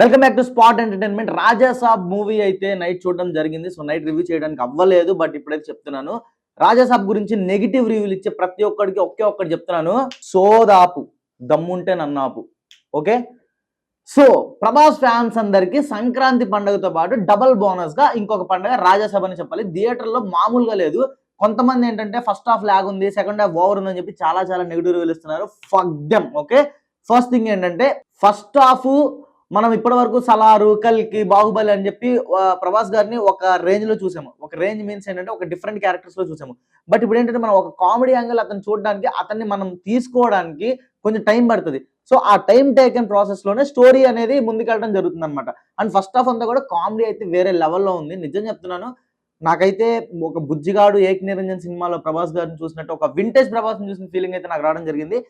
Welcome back to spot entertainment. Rajasaab movie అయితే night చూడడం జరిగింది. సో నైట్ రివ్యూ చేయడానికి అవ్వలేదు, బట్ ఇప్పుడైతే చెప్తున్నాను. రాజాసాబ్ గురించి నెగిటివ్ రివ్యూలు ఇచ్చే ప్రతి ఒక్కడికి ఒక్కటి చెప్తున్నాను. సోదాపు దమ్ముంటే నన్నాపు. ఓకే, సో ప్రభాస్ ఫ్యాన్స్ అందరికి సంక్రాంతి పండుగతో పాటు డబల్ బోనస్ గా ఇంకొక పండుగ రాజాసాబ్ అని చెప్పాలి. థియేటర్లో మామూలుగా లేదు. కొంతమంది ఏంటంటే ఫస్ట్ హాఫ్ లాగ్ ఉంది, సెకండ్ హాఫ్ ఓవర్ ఉందని చెప్పి చాలా నెగిటివ్ రివ్యూలు ఇస్తున్నారు. Fuck them. Okay, first thing ఏంటంటే ఫస్ట్ హాఫ్ మనం ఇప్పటి వరకు సలారు, కల్కి, బాహుబలి అని చెప్పి ప్రభాస్ గారిని ఒక రేంజ్ లో చూసాము. ఒక రేంజ్ మీన్స్ ఏంటంటే ఒక డిఫరెంట్ క్యారెక్టర్స్ లో చూసాము. బట్ ఇప్పుడు ఏంటంటే మనం ఒక కామెడీ యాంగిల్ అతను చూడడానికి, అతన్ని మనం తీసుకోవడానికి కొంచెం టైం పడుతుంది. సో ఆ టైం టేకెన్ ప్రాసెస్ లోనే స్టోరీ అనేది ముందుకెళ్ళడం జరుగుతుంది అనమాట. అండ్ ఫస్ట్ హాఫ్ అంతా కూడా కామెడీ అయితే వేరే లెవెల్లో ఉంది. నిజం చెప్తున్నాను, నాకైతే ఒక బుజ్జిగాడు ఏక్ నిరంజన్ సినిమాలో ప్రభాస్ గారిని చూసినట్టు ఒక వింటేజ్ ప్రభాస్ చూసిన ఫీలింగ్ అయితే నాకు రావడం జరిగింది.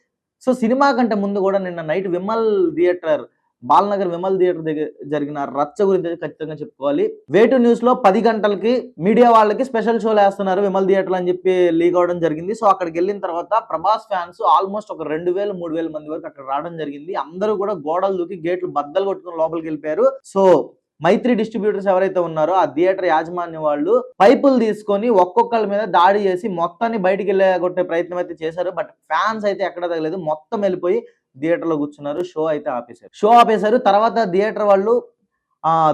సో సినిమా కంటే ముందు కూడా నిన్న night Vimal theatre, Balanagar Vimal theatre దగ్గర జరిగిన రచ్చ గురించి ఖచ్చితంగా చెప్పుకోవాలి. వేటు న్యూస్ లో 10 గంటలకి మీడియా వాళ్ళకి స్పెషల్ షోలు వేస్తున్నారు విమల్ థియేటర్ అని చెప్పి లీక్ అవడం జరిగింది. సో అక్కడికి వెళ్ళిన తర్వాత ప్రభాస్ ఫ్యాన్స్ ఆల్మోస్ట్ ఒక 2000-3000 మంది వరకు అక్కడ రావడం జరిగింది. అందరూ కూడా గోడలు దూకి గేట్లు బద్దలు కొట్టుకుని లోపలికి వెళ్ళిపోయారు. సో మైత్రి డిస్ట్రిబ్యూటర్స్ ఎవరైతే ఉన్నారో ఆ థియేటర్ యాజమాన్య వాళ్ళు పైపులు తీసుకొని ఒక్కొక్కళ్ళ మీద దాడి చేసి మొత్తాన్ని బయటికి వెళ్ళగొట్టే ప్రయత్నం అయితే చేశారు. బట్ ఫ్యాన్స్ అయితే ఎక్కడ తగలేదు, మొత్తం వెళ్ళిపోయి థియేటర్ లో కూర్చున్నారు. షో అయితే ఆపేశారు. తర్వాత థియేటర్ వాళ్ళు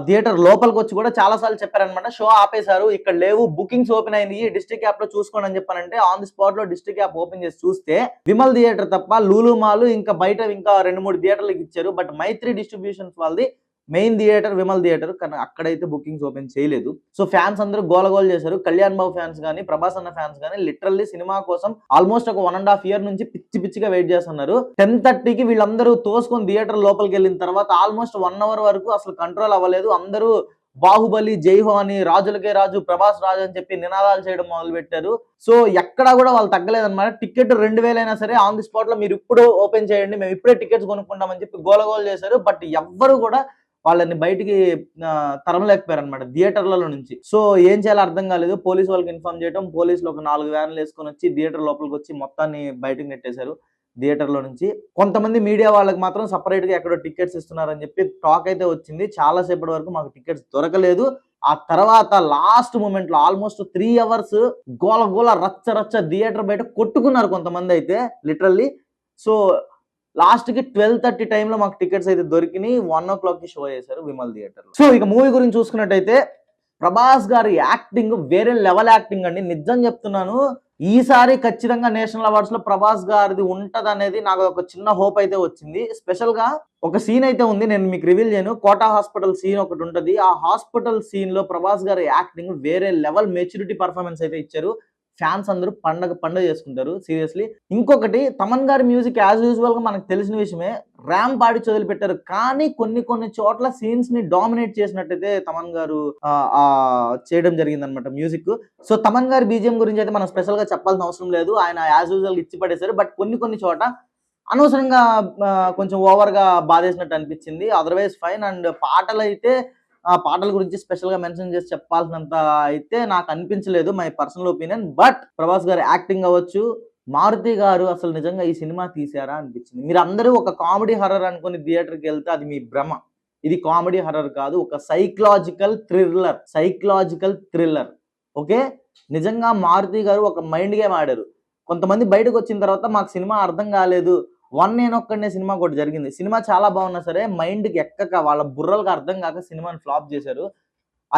థియేటర్ లోపలికి వచ్చి కూడా చాలా సార్లు చెప్పారనమాట, షో ఆపేశారు, ఇక్కడ లేవు, బుకింగ్స్ ఓపెన్ అయింది, డిస్ట్రిక్ట్ యాప్ లో చూసుకోండి అని చెప్పానంటే ఆన్ ది స్పాట్ లో డిస్ట్రిక్ట్ యాప్ ఓపెన్ చేసి చూస్తే విమల్ థియేటర్ తప్ప లూలు మాల్ ఇంకా బయట ఇంకా 2-3 థియేటర్లకు ఇచ్చారు. బట్ మైత్రి డిస్ట్రిబ్యూషన్స్ వాళ్ళది మెయిన్ థియేటర్ విమల్ థియేటర్, కానీ అక్కడైతే బుకింగ్స్ ఓపెన్ చేయలేదు. సో ఫ్యాన్స్ అందరూ గోలగోల్ చేశారు. కళ్యాణ్ బాబు ఫ్యాన్స్ కానీ, ప్రభాస్ అన్న ఫ్యాన్స్ కానీ లిటరల్లీ సినిమా కోసం ఆల్మోస్ట్ ఒక 1.5 year నుంచి పిచ్చిగా వెయిట్ చేస్తున్నారు. 10:30కి వీళ్ళందరూ తోసుకొని థియేటర్ లోపలికి వెళ్ళిన తర్వాత ఆల్మోస్ట్ 1 hour వరకు అసలు కంట్రోల్ అవ్వలేదు. అందరూ బాహుబలి, జైహో అని, రాజులకే రాజు, ప్రభాస్ రాజు అని చెప్పి నినాదాలు చేయడం మొదలు పెట్టారు. సో ఎక్కడా కూడా వాళ్ళు తగ్గలేదన్నమాట. టికెట్ 2000 అయినా సరే ఆన్ ది స్పాట్ లో మీరు ఇప్పుడు ఓపెన్ చేయండి, మేము ఇప్పుడే టికెట్స్ కొనుక్కుంటామని చెప్పి గోలగోల్ చేశారు. బట్ ఎవ్వరు కూడా వాళ్ళని బయటికి తరమలేకపోయారు అనమాట థియేటర్లలో నుంచి. సో ఏం చేయాలో అర్థం కాలేదు. పోలీసు వాళ్ళకి ఇన్ఫార్మ్ చేయడం, పోలీసులు ఒక 4 వ్యాన్లు వేసుకొని వచ్చి థియేటర్ లోపలికి వచ్చి మొత్తాన్ని బయటకు నెట్టేశారు థియేటర్ లో నుంచి. కొంతమంది మీడియా వాళ్ళకి మాత్రం సపరేట్ గా ఎక్కడో టికెట్స్ ఇస్తున్నారని చెప్పి టాక్ అయితే వచ్చింది. చాలా సేపటి వరకు మాకు టికెట్స్ దొరకలేదు. ఆ తర్వాత లాస్ట్ మూమెంట్ లో ఆల్మోస్ట్ 3 hours గోల రచ్చ థియేటర్ బయట కొట్టుకున్నారు కొంతమంది అయితే లిటరల్లీ. సో లాస్ట్ కి 12:30 టైంలో మాకు టికెట్స్ అయితే దొరికినాయి. 1 o'clock కి షో చేశారు విమల్ థియేటర్ లో. సో ఇక మూవీ గురించి చూసుకున్నట్టయితే ప్రభాస్ గారి యాక్టింగ్ వేరే లెవెల్ యాక్టింగ్ అండి. నిజం చెప్తున్నాను, ఈసారి ఖచ్చితంగా నేషనల్ అవార్డ్స్ లో ప్రభాస్ గారిది ఉంటది అనేది నాకు ఒక చిన్న హోప్ అయితే వచ్చింది. స్పెషల్ గా ఒక సీన్ అయితే ఉంది, నేను మీకు రివీల్ చేయను. కోటా హాస్పిటల్ సీన్ ఒకటి ఉంటది. ఆ హాస్పిటల్ సీన్ లో ప్రభాస్ గారి యాక్టింగ్ వేరే లెవెల్ మెచ్యూరిటీ పర్ఫార్మెన్స్ అయితే ఇచ్చారు. ఫ్యాన్స్ అందరూ పండగ చేసుకుంటారు సీరియస్లీ. ఇంకొకటి, తమన్ గారి మ్యూజిక్ యాజ్ యూజువల్ గా మనకు తెలిసిన విషయమే, ర్యామ్ పాడి చదువులు పెట్టారు. కానీ కొన్ని చోట్ల సీన్స్ ని డామినేట్ చేసినట్టయితే తమన్ గారు చేయడం జరిగింది అనమాట మ్యూజిక్. సో తమన్ గారి బీజిఎం గురించి అయితే మనం స్పెషల్ గా చెప్పాల్సిన అవసరం లేదు, ఆయన యాజ్ యూజువల్ ఇచ్చి పడేశారు. బట్ కొన్ని చోట అనవసరంగా కొంచెం ఓవర్ గా బాధేసినట్టు అనిపించింది. Otherwise fine. అండ్ పాటలు అయితే పాటల గురించి స్పెషల్ గా మెన్షన్ చేసి చెప్పాల్సినంత అయితే నాకు అనిపించలేదు, my personal opinion. But Prabhas గారు యాక్టింగ్ అవ్వచ్చు, మారుతి గారు అసలు నిజంగా ఈ సినిమా తీసారా అనిపించింది. మీరు అందరూ ఒక కామెడీ హర్రర్ అనుకుని థియేటర్కి వెళ్తే అది మీ భ్రమ. ఇది కామెడీ హర్రర్ కాదు, ఒక సైకలాజికల్ థ్రిల్లర్. ఓకే, నిజంగా మారుతి గారు ఒక మైండ్ గేమ్ ఆడారు. కొంతమంది బయటకు వచ్చిన తర్వాత మాకు సినిమా అర్థం కాలేదు, 1 నేనొక్కడినే సినిమా కూడా జరిగింది. సినిమా చాలా బాగున్నా సరే మైండ్కి ఎక్కక, వాళ్ళ బుర్రలకు అర్థం కాక సినిమాని ఫ్లాప్ చేశారు.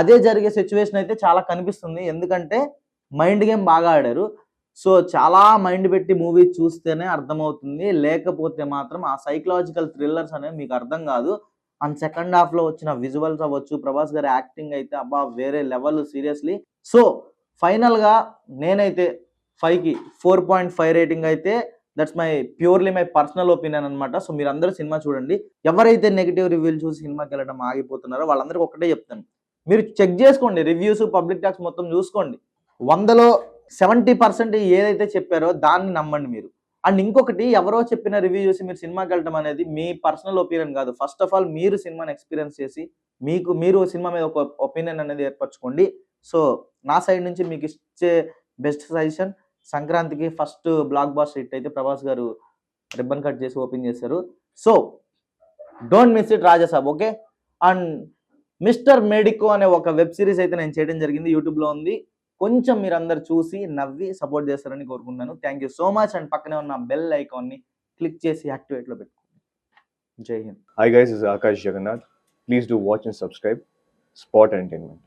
అదే జరిగే సిచ్యువేషన్ అయితే చాలా కనిపిస్తుంది. ఎందుకంటే మైండ్ గేమ్ బాగా ఆడారు. సో చాలా మైండ్ పెట్టి మూవీ చూస్తేనే అర్థమవుతుంది, లేకపోతే మాత్రం ఆ సైకలాజికల్ థ్రిల్లర్స్ అనేవి మీకు అర్థం కాదు. అండ్ సెకండ్ హాఫ్ లో వచ్చిన విజువల్స్ అవ్వచ్చు, ప్రభాస్ గారి యాక్టింగ్ అయితే అబ్బా వేరే లెవెల్ సీరియస్లీ. సో ఫైనల్ గా నేనైతే 5కి 4.5 రేటింగ్ అయితే, that's purely my personal opinion అనమాట. సో మీరు అందరూ సినిమా చూడండి. ఎవరైతే నెగిటివ్ రివ్యూలు చూసి సినిమాకి వెళ్ళడం ఆగిపోతున్నారో వాళ్ళందరికీ ఒకటే చెప్తాను, మీరు చెక్ చేసుకోండి, రివ్యూస్, పబ్లిక్ టాక్స్ మొత్తం చూసుకోండి. 100లో 70% ఏదైతే చెప్పారో దాన్ని నమ్మండి మీరు. అండ్ ఇంకొకటి, ఎవరో చెప్పిన రివ్యూ చూసి మీరు సినిమాకి వెళ్ళడం అనేది మీ పర్సనల్ ఒపీనియన్ కాదు. ఫస్ట్ ఆఫ్ ఆల్ మీరు సినిమాని ఎక్స్పీరియన్స్ చేసి మీరు సినిమా మీద ఒక ఒపీనియన్ అనేది ఏర్పరచుకోండి. సో నా సైడ్ నుంచి మీకు ఇచ్చే బెస్ట్ సజెషన్, సంక్రాంతికి ఫస్ట్ బ్లాక్ బాస్టర్ హిట్ అయితే ప్రభాస్ గారు రిబ్బన్ కట్ చేసి ఓపెన్ చేశారు. So don't miss it Rajasaab. Okay, and mister medico అనే ఒక వెబ్ సిరీస్ అయితే నేను చేయడం జరిగింది, యూట్యూబ్లో ఉంది. కొంచెం మీరు అందరు చూసి నవ్వి సపోర్ట్ చేస్తారని కోరుకుంటున్నాను. Thank you so much. And పక్కనే ఉన్న బెల్ ఐకాన్ని క్లిక్ చేసి యాక్టివేట్లో పెట్టుకోండి. జై Hind. Hi guys, this is Akash Jagannath. Please do watch and subscribe Spot Entertainment.